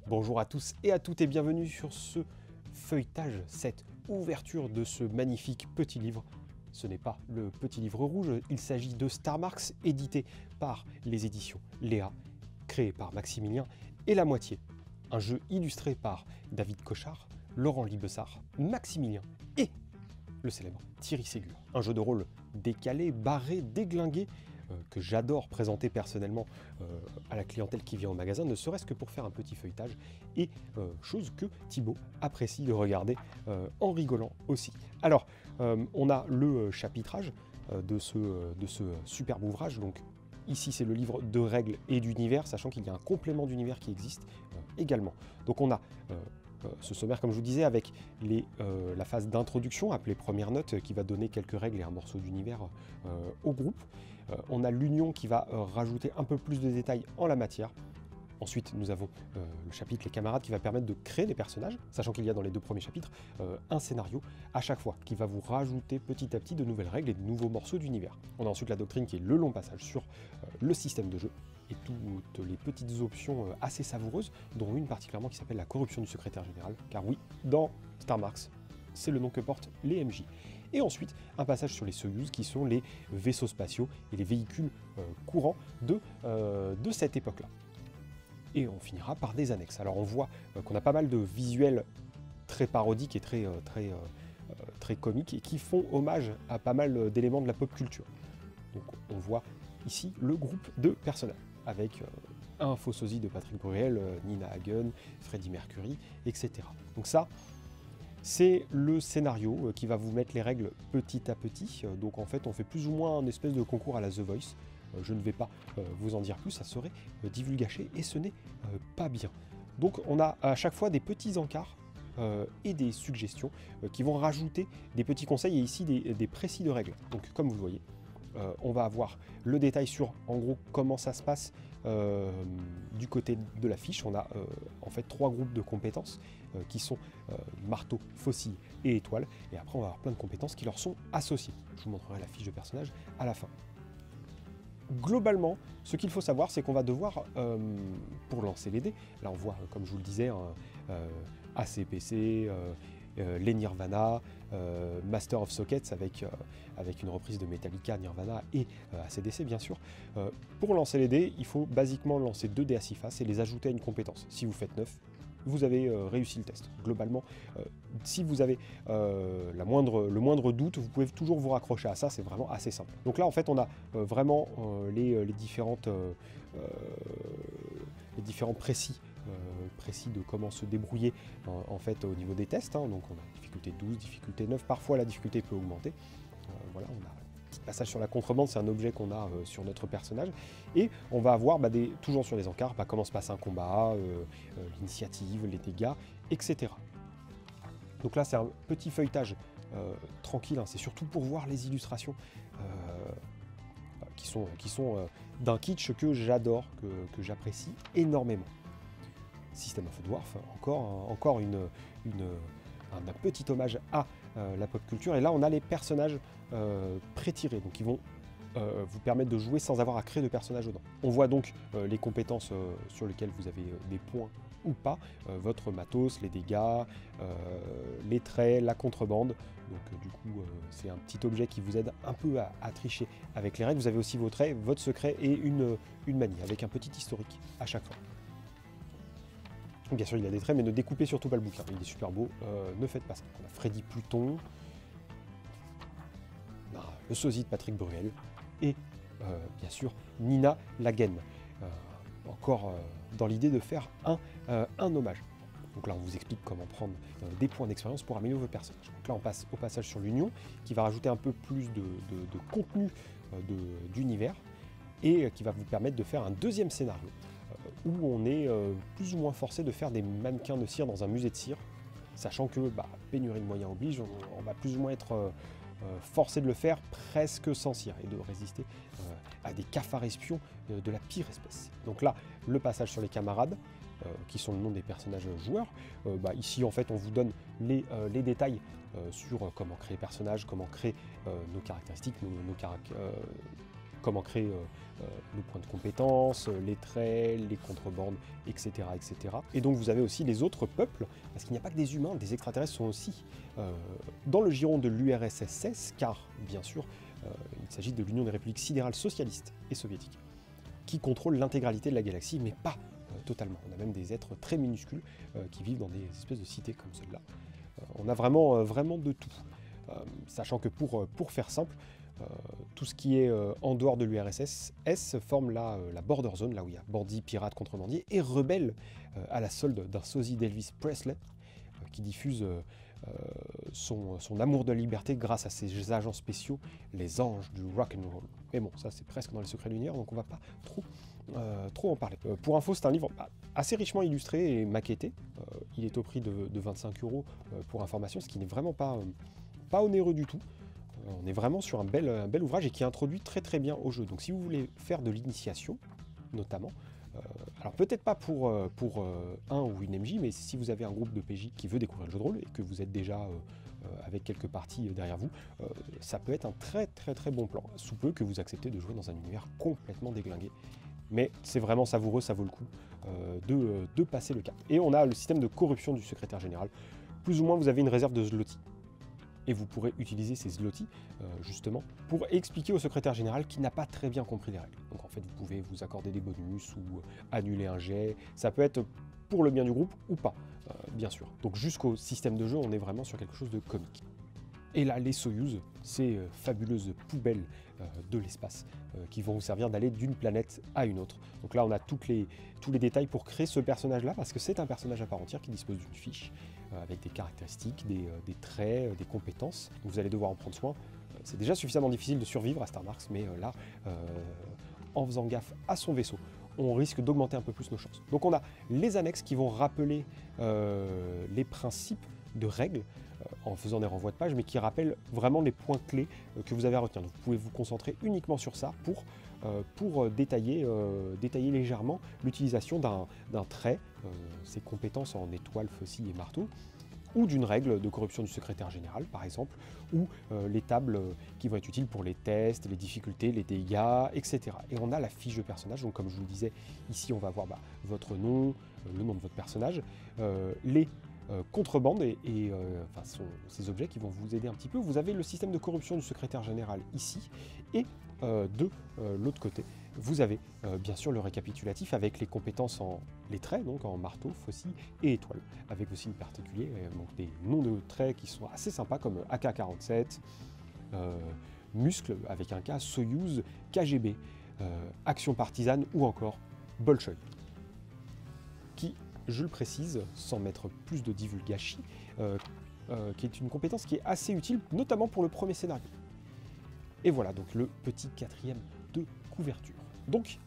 Bonjour à tous et à toutes et bienvenue sur ce feuilletage, cette ouverture de ce magnifique petit livre. Ce n'est pas le petit livre rouge, il s'agit de Star Marks, édité par les éditions Léa, créé par Maximilien et La Moitié. Un jeu illustré par David Cochard, Laurent Libessard, Maximilien et le célèbre Thierry Ségur. Un jeu de rôle décalé, barré, déglingué, que j'adore présenter personnellement à la clientèle qui vient au magasin, ne serait-ce que pour faire un petit feuilletage, et chose que Thibaut apprécie de regarder en rigolant aussi. Alors, on a le chapitrage de ce superbe ouvrage, donc ici c'est le livre de règles et d'univers, sachant qu'il y a un complément d'univers qui existe également. Donc on a ce sommaire, comme je vous disais, avec la phase d'introduction, appelée première note, qui va donner quelques règles et un morceau d'univers au groupe. On a l'union qui va rajouter un peu plus de détails en la matière. Ensuite, nous avons le chapitre Les camarades qui va permettre de créer des personnages, sachant qu'il y a dans les deux premiers chapitres un scénario à chaque fois qui va vous rajouter petit à petit de nouvelles règles et de nouveaux morceaux d'univers. On a ensuite la doctrine qui est le long passage sur le système de jeu et toutes les petites options assez savoureuses, dont une particulièrement qui s'appelle la corruption du secrétaire général, car oui, dans Star Marks, c'est le nom que portent les MJ. Et ensuite, un passage sur les Soyuz, qui sont les vaisseaux spatiaux et les véhicules courants de cette époque-là. Et on finira par des annexes. Alors on voit qu'on a pas mal de visuels très parodiques et très comiques, et qui font hommage à pas mal d'éléments de la pop culture. Donc on voit ici le groupe de personnages, avec un faux sosie de Patrick Bruel, Nina Hagen, Freddie Mercury, etc. Donc ça, c'est le scénario qui va vous mettre les règles petit à petit. Donc en fait, on fait plus ou moins un espèce de concours à la The Voice. Je ne vais pas vous en dire plus, ça serait divulgaché et ce n'est pas bien. Donc on a à chaque fois des petits encarts et des suggestions qui vont rajouter des petits conseils et ici des précis de règles. Donc comme vous le voyez, on va avoir le détail sur en gros comment ça se passe du côté de la fiche. On a en fait 3 groupes de compétences qui sont marteau, faucille et étoile, et après on va avoir plein de compétences qui leur sont associées. Je vous montrerai la fiche de personnage à la fin. Globalement, ce qu'il faut savoir, c'est qu'on va devoir, pour lancer les dés, là on voit, comme je vous le disais, ACPC, les Nirvana, Master of Sockets avec une reprise de Metallica, Nirvana et AC/DC bien sûr. Pour lancer les dés, il faut basiquement lancer 2 dés à 6 faces et les ajouter à une compétence. Si vous faites 9, vous avez réussi le test. Globalement, si vous avez le moindre doute, vous pouvez toujours vous raccrocher à ça, c'est vraiment assez simple. Donc là, en fait, on a vraiment les différents précis de comment se débrouiller en fait au niveau des tests. Donc on a difficulté 12, difficulté 9, parfois la difficulté peut augmenter. Voilà, on a un petit passage sur la contrebande, c'est un objet qu'on a sur notre personnage. Et on va avoir toujours sur les encarts, comment se passe un combat, l'initiative, les dégâts, etc. Donc là c'est un petit feuilletage tranquille, c'est surtout pour voir les illustrations qui sont d'un kitsch que j'adore, que j'apprécie énormément. System of a Dwarf, encore un petit hommage à la pop culture. Et là, on a les personnages pré-tirés, donc ils vont vous permettre de jouer sans avoir à créer de personnages dedans. On voit donc les compétences sur lesquelles vous avez des points ou pas, votre matos, les dégâts, les traits, la contrebande. Donc du coup, c'est un petit objet qui vous aide un peu à tricher avec les règles. Vous avez aussi vos traits, votre secret et une manie, avec un petit historique à chaque fois. Bien sûr, il y a des traits, mais ne découpez surtout pas le bouquin. Il est super beau, ne faites pas ça. On a Freddy Pluton, on a le sosie de Patrick Bruel, et bien sûr Nina Hagen. Encore dans l'idée de faire un hommage. Donc là, on vous explique comment prendre des points d'expérience pour améliorer vos personnages. Donc là, on passe au passage sur l'union, qui va rajouter un peu plus de contenu d'univers, et qui va vous permettre de faire un deuxième scénario, où on est plus ou moins forcé de faire des mannequins de cire dans un musée de cire, sachant que pénurie de moyens oblige, on va plus ou moins être forcé de le faire presque sans cire et de résister à des cafards espions de la pire espèce. Donc là, le passage sur les camarades, qui sont le nom des personnages joueurs. Ici, en fait, on vous donne les détails sur comment créer personnages, comment créer nos caractéristiques, comment créer nos points de compétence, les traits, les contrebandes, etc., etc. Et donc vous avez aussi les autres peuples, parce qu'il n'y a pas que des humains, des extraterrestres sont aussi dans le giron de l'URSS, car bien sûr il s'agit de l'Union des républiques sidérales socialistes et soviétiques, qui contrôlent l'intégralité de la galaxie, mais pas totalement. On a même des êtres très minuscules qui vivent dans des espèces de cités comme celle-là. On a vraiment, vraiment de tout. Sachant que pour faire simple, tout ce qui est en dehors de l'URSS forme la border zone, là où il y a bandits, pirates, contrebandiers, et rebelles à la solde d'un sosie d'Elvis Presley, qui diffuse son amour de la liberté grâce à ses agents spéciaux, les anges du rock'n'roll. Mais bon, ça c'est presque dans les secrets de l'univers, donc on va pas trop en parler. Pour info, c'est un livre assez richement illustré et maquetté. Il est au prix de 25 € pour information, ce qui n'est vraiment pas onéreux du tout. On est vraiment sur un bel ouvrage et qui introduit très bien au jeu. Donc si vous voulez faire de l'initiation, notamment, alors peut-être pas pour un ou une MJ, mais si vous avez un groupe de PJ qui veut découvrir le jeu de rôle et que vous êtes déjà avec quelques parties derrière vous, ça peut être un très bon plan, sous peu que vous acceptez de jouer dans un univers complètement déglingué. Mais c'est vraiment savoureux, ça vaut le coup de passer le cap. Et on a le système de corruption du secrétaire général. Plus ou moins, vous avez une réserve de zloty. Et vous pourrez utiliser ces zloty, justement, pour expliquer au secrétaire général qui n'a pas très bien compris les règles. Donc en fait, vous pouvez vous accorder des bonus ou annuler un jet. Ça peut être pour le bien du groupe ou pas, bien sûr. Donc jusqu'au système de jeu, on est vraiment sur quelque chose de comique. Et là, les Soyouz, ces fabuleuses poubelles de l'espace qui vont vous servir d'aller d'une planète à une autre. Donc là, on a tous les détails pour créer ce personnage-là, parce que c'est un personnage à part entière qui dispose d'une fiche avec des caractéristiques, des traits, des compétences. Donc vous allez devoir en prendre soin. C'est déjà suffisamment difficile de survivre à Star Marks, mais là, en faisant gaffe à son vaisseau, on risque d'augmenter un peu plus nos chances. Donc on a les annexes qui vont rappeler les principes de règles, en faisant des renvois de pages, mais qui rappellent vraiment les points clés que vous avez à retenir. Donc vous pouvez vous concentrer uniquement sur ça pour détailler légèrement l'utilisation d'un trait, ses compétences en étoile, faucille et marteau, ou d'une règle de corruption du secrétaire général, par exemple, ou les tables qui vont être utiles pour les tests, les difficultés, les dégâts, etc. Et on a la fiche de personnage, donc comme je vous le disais, ici on va voir votre nom, le nom de votre personnage, les contrebande et ces objets qui vont vous aider un petit peu. Vous avez le système de corruption du secrétaire général ici, et de l'autre côté, vous avez bien sûr le récapitulatif avec les compétences les traits, donc en marteau, faucille et étoile, avec aussi une particulier, donc des noms de traits qui sont assez sympas comme AK-47, muscle avec un K, Soyouz, KGB, action partisane ou encore Bolchoï, qui, je le précise, sans mettre plus de divulgachi, qui est une compétence qui est assez utile, notamment pour le premier scénario. Et voilà, donc le petit 4e de couverture. Donc,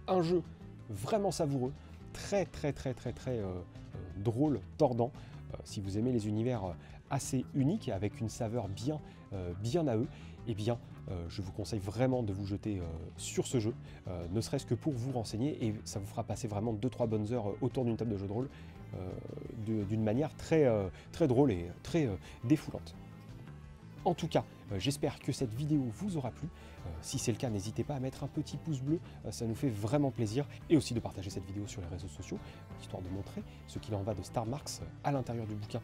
un jeu vraiment savoureux, très drôle, tordant. Si vous aimez les univers assez uniques, avec une saveur bien à eux, eh bien, je vous conseille vraiment de vous jeter sur ce jeu, ne serait-ce que pour vous renseigner, et ça vous fera passer vraiment 2-3 bonnes heures autour d'une table de jeu de rôle, d'une manière très drôle et très défoulante. En tout cas, j'espère que cette vidéo vous aura plu. Si c'est le cas, n'hésitez pas à mettre un petit pouce bleu, ça nous fait vraiment plaisir. Et aussi de partager cette vidéo sur les réseaux sociaux, histoire de montrer ce qu'il en va de Star Marks à l'intérieur du bouquin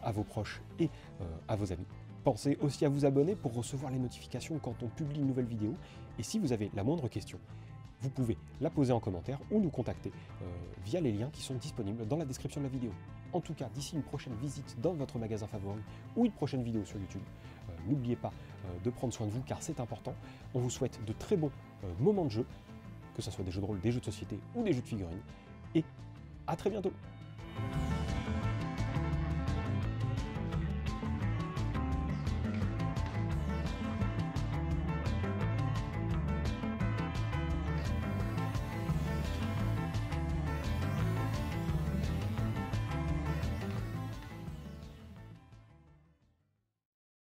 à vos proches et à vos amis. Pensez aussi à vous abonner pour recevoir les notifications quand on publie une nouvelle vidéo. Et si vous avez la moindre question, vous pouvez la poser en commentaire ou nous contacter via les liens qui sont disponibles dans la description de la vidéo. En tout cas, d'ici une prochaine visite dans votre magasin favori ou une prochaine vidéo sur YouTube, n'oubliez pas de prendre soin de vous car c'est important. On vous souhaite de très bons moments de jeu, que ce soit des jeux de rôle, des jeux de société ou des jeux de figurines. Et à très bientôt!